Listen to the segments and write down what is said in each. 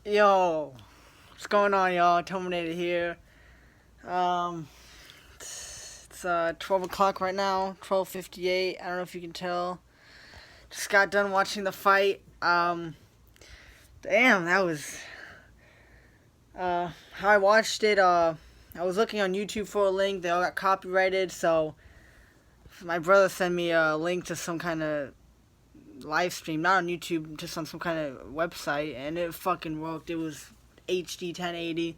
Yo, what's going on, y'all? Terminator here. It's 12 o'clock right now, 12:58. I don't know if you can tell. Just got done watching the fight. Damn, that was how I watched it. I was looking on YouTube for a link. They all got copyrighted, so my brother sent me a link to some kind of live stream, not on YouTube, just on some kind of website, and it fucking worked. It was HD 1080.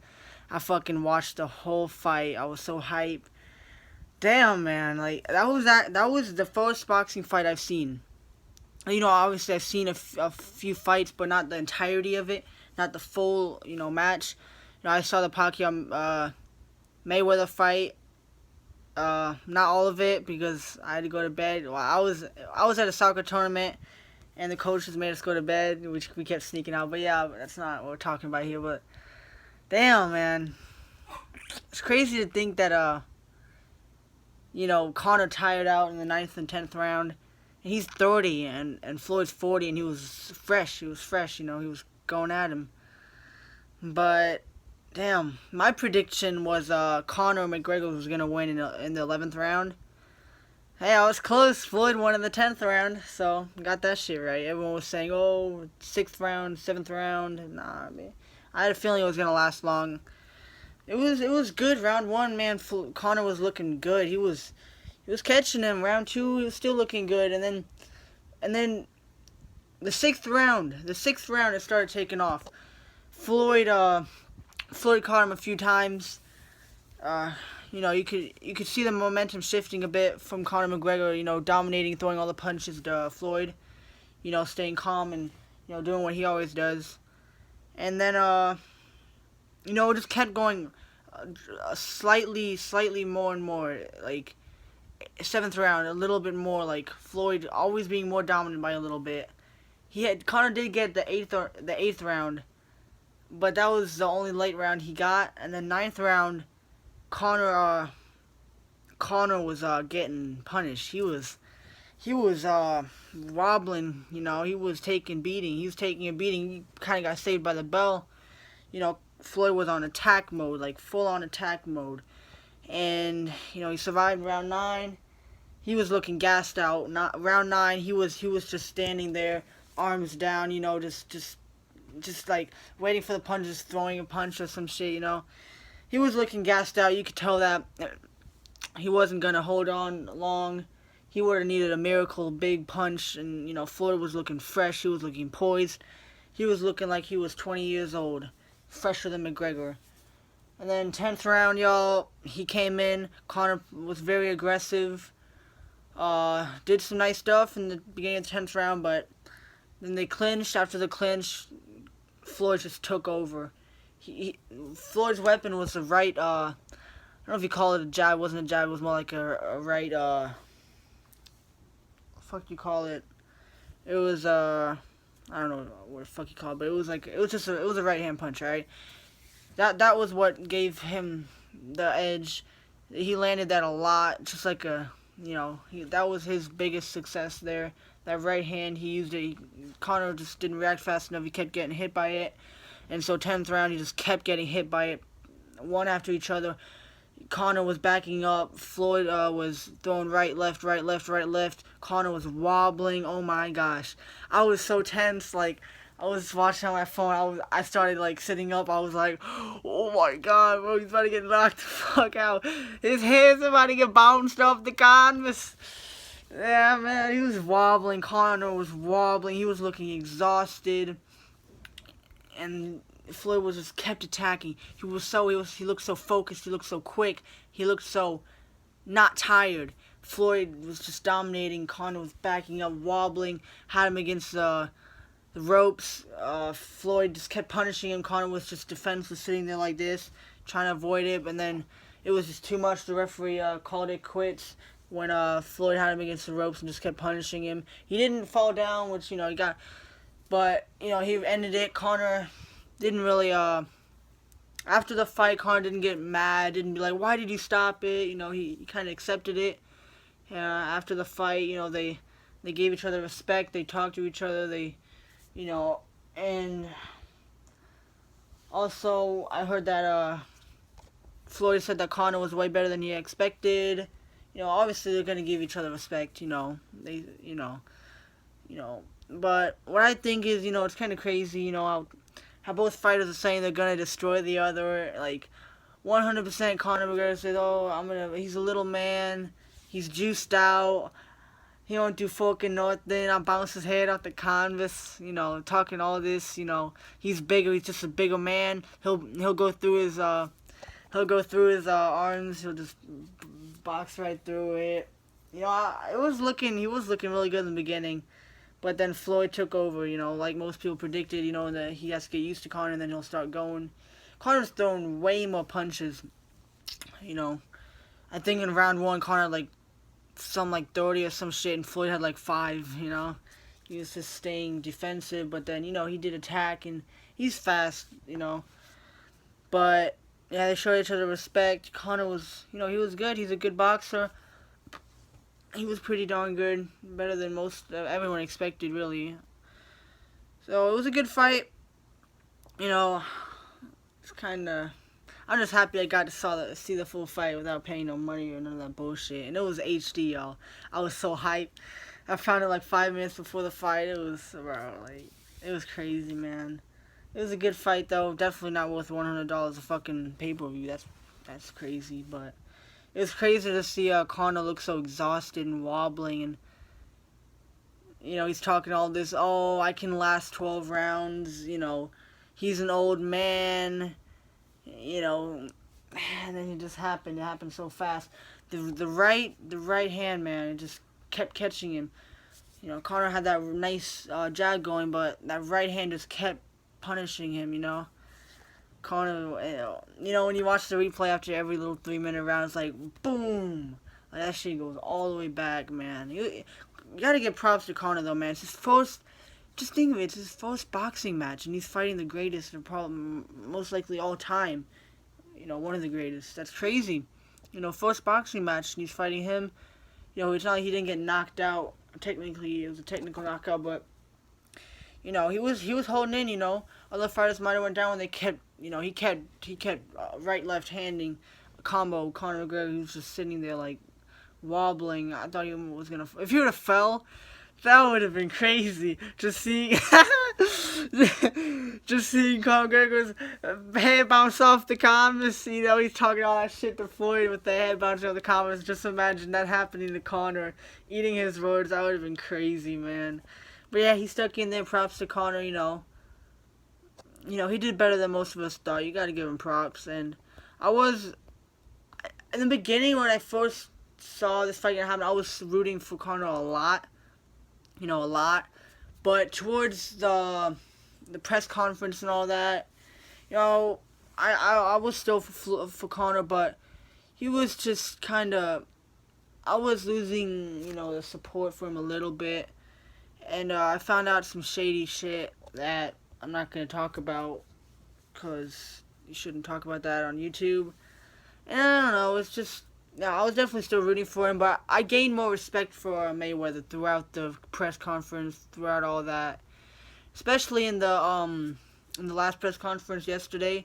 I fucking watched the whole fight. I was so hype. Damn, man, like that was the first boxing fight I've seen. Obviously I've seen a few fights, but not the entirety of it, not the full, match. I saw the Pacquiao Mayweather fight, not all of it because I had to go to bed. Well, I was at a soccer tournament, and the coaches made us go to bed, which we kept sneaking out. But yeah, that's not what we're talking about here. But damn, man, it's crazy to think that Conor tired out in the ninth and 10th round. And he's 30 and Floyd's 40, and he was fresh. He was fresh, he was going at him. But damn, my prediction was Conor McGregor was gonna win in the 11th round. Hey, I was close. Floyd won in the 10th round, so got that shit right. Everyone was saying, oh, 6th round, 7th round. Nah, man. I had a feeling it was gonna last long. It was good. Round one, man. Conor was looking good. He was catching him. Round two, he was still looking good, and then the sixth round, it started taking off. Floyd caught him a few times. You could see the momentum shifting a bit from Conor McGregor. Dominating, throwing all the punches to Floyd. Staying calm and doing what he always does. And then it just kept going slightly more and more. Like, seventh round, a little bit more. Like, Floyd always being more dominant by a little bit. Conor did get the eighth round, but that was the only late round he got. And then ninth round, Conor was getting punished. He was wobbling. He was taking beating. He was taking a beating. He kind of got saved by the bell. Floyd was on attack mode, like full on attack mode. And he survived round 9. He was looking gassed out. Not round 9. He was just standing there, arms down. Just like waiting for the punches, throwing a punch or some shit. He was looking gassed out. You could tell that he wasn't gonna hold on long. He would have needed a miracle, big punch. And Floyd was looking fresh. He was looking poised. He was looking like he was 20 years old, fresher than McGregor. And then 10th round, y'all, he came in. Conor was very aggressive. Did some nice stuff in the beginning of the 10th round, but then they clinched. After the clinch, Floyd just took over. Floyd's weapon was the right, I don't know if you call it a jab. It wasn't a jab. It was more like a right, what the fuck you call it? It was, I don't know what the fuck you call it, but it was a right hand punch, right? That was what gave him the edge. He landed that a lot, just like that was his biggest success there. That right hand, he used it. Conor just didn't react fast enough. He kept getting hit by it. And so 10th round, he just kept getting hit by it, one after each other. Conor was backing up. Floyd was throwing right, left, right, left, right, left. Conor was wobbling. Oh my gosh. I was so tense. Like, I was watching on my phone. I started like sitting up. I was like, oh my god, bro, he's about to get knocked the fuck out. His head's about to get bounced off the canvas. Yeah, man, he was wobbling. Conor was wobbling. He was looking exhausted. And Floyd was just kept attacking. He looked so focused. He looked so quick. He looked so not tired. Floyd was just dominating. Conor was backing up, wobbling, had him against the ropes. Floyd just kept punishing him. Conor was just defenseless, sitting there like this, trying to avoid it. And then it was just too much. The referee called it quits when Floyd had him against the ropes and just kept punishing him. He didn't fall down, which he got. But, he ended it. Conor didn't really, after the fight, Conor didn't get mad, didn't be like, why did you stop it? He kind of accepted it. After the fight, they gave each other respect, they talked to each other, and Also, I heard that Floyd said that Conor was way better than he expected. Obviously they're gonna give each other respect. But what I think is, it's kind of crazy. How both fighters are saying they're gonna destroy the other. Like 100% Conor McGregor says, "Oh, He's a little man. He's juiced out. He don't do fucking nothing. I'll bounce his head off the canvas. Talking all this. He's bigger. He's just a bigger man. He'll go through his arms. He'll just box right through it. He was looking really good in the beginning, but then Floyd took over. Like most people predicted. That he has to get used to Conor, and then he'll start going. Conor's throwing way more punches. I think in round one, Conor had like 30 or some shit, and Floyd had like 5. He was just staying defensive, but then he did attack, and he's fast. But yeah, they showed each other respect. Conor was, he was good. He's a good boxer. He was pretty darn good, better than everyone expected, really. So it was a good fight. It's kind of. I'm just happy I got to see the full fight without paying no money or none of that bullshit. And it was HD, y'all. I was so hyped. I found it like 5 minutes before the fight. It was, it was crazy, man. It was a good fight, though. Definitely not worth $100 a fucking pay-per-view. That's crazy, but it was crazy to see Conor look so exhausted and wobbling, and he's talking all this. Oh, I can last 12 rounds. He's an old man. And then it just happened. It happened so fast. The right hand, man, it just kept catching him. Conor had that nice jab going, but that right hand just kept punishing him. Conor, when you watch the replay after every little 3-minute round, it's like boom, like that shit goes all the way back, man. You gotta give props to Conor though, man. It's his first. Just think of it, it's his first boxing match, and he's fighting the greatest, most likely all time. One of the greatest. That's crazy. First boxing match, and he's fighting him. It's not like he didn't get knocked out. Technically, it was a technical knockout, but he was holding in. Other fighters might have went down when they kept. He kept right left handing a combo. Conor McGregor, he was just sitting there like wobbling. I thought he was gonna. If he would have fell, that would have been crazy. Just seeing Conor McGregor's head bounce off the canvas. He's talking all that shit to Floyd with the head bouncing off the canvas. Just imagine that happening to Conor, eating his words. That would have been crazy, man. But yeah, he stuck in there. Props to Conor. He did better than most of us thought. You gotta give him props. And I was, in the beginning when I first saw this fight gonna happen, I was rooting for Conor a lot. A lot. But towards the press conference and all that, I was still for Conor, but he was just kind of, I was losing, the support for him a little bit. And I found out some shady shit that I'm not going to talk about, because you shouldn't talk about that on YouTube. And I don't know, it's just, I was definitely still rooting for him, but I gained more respect for Mayweather throughout the press conference, throughout all that. Especially in the last press conference yesterday,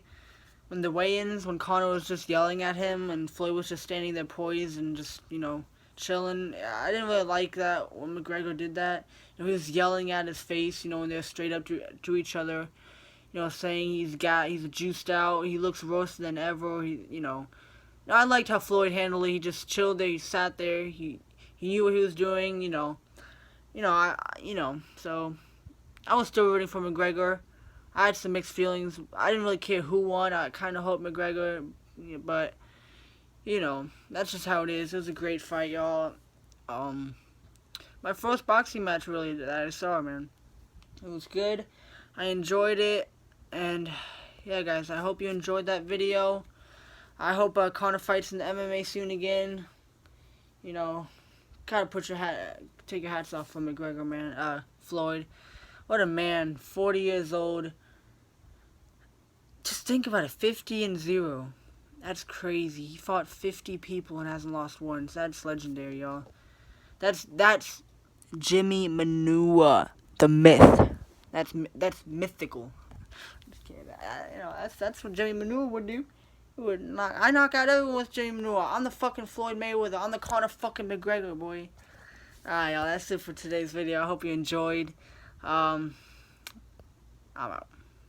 when the weigh-ins, when Conor was just yelling at him and Floyd was just standing there poised and just, chilling. I didn't really like that when McGregor did that. He was yelling at his face, when they're straight up to each other, saying he's juiced out, he looks worse than ever, I liked how Floyd handled it. He just chilled there. He sat there. He knew what he was doing. So I was still rooting for McGregor. I had some mixed feelings. I didn't really care who won. I kind of hoped McGregor, but that's just how it is. It was a great fight, y'all. My first boxing match really that I saw, man. It was good. I enjoyed it, and yeah, guys, I hope you enjoyed that video. I hope Conor fights in the MMA soon again. Gotta take your hats off for McGregor, man. Floyd, what a man. 40 years old. Just think about it. 50-0. That's crazy. He fought 50 people and hasn't lost once. That's legendary, y'all. That's Jimmy Manua, the myth. That's mythical. Just kidding. You know, that's what Jimmy Manure would do. I knock out everyone with Jimmy Manure. I'm the fucking Floyd Mayweather. I'm the Conor fucking McGregor, boy. Alright, y'all. That's it for today's video. I hope you enjoyed. I'm out.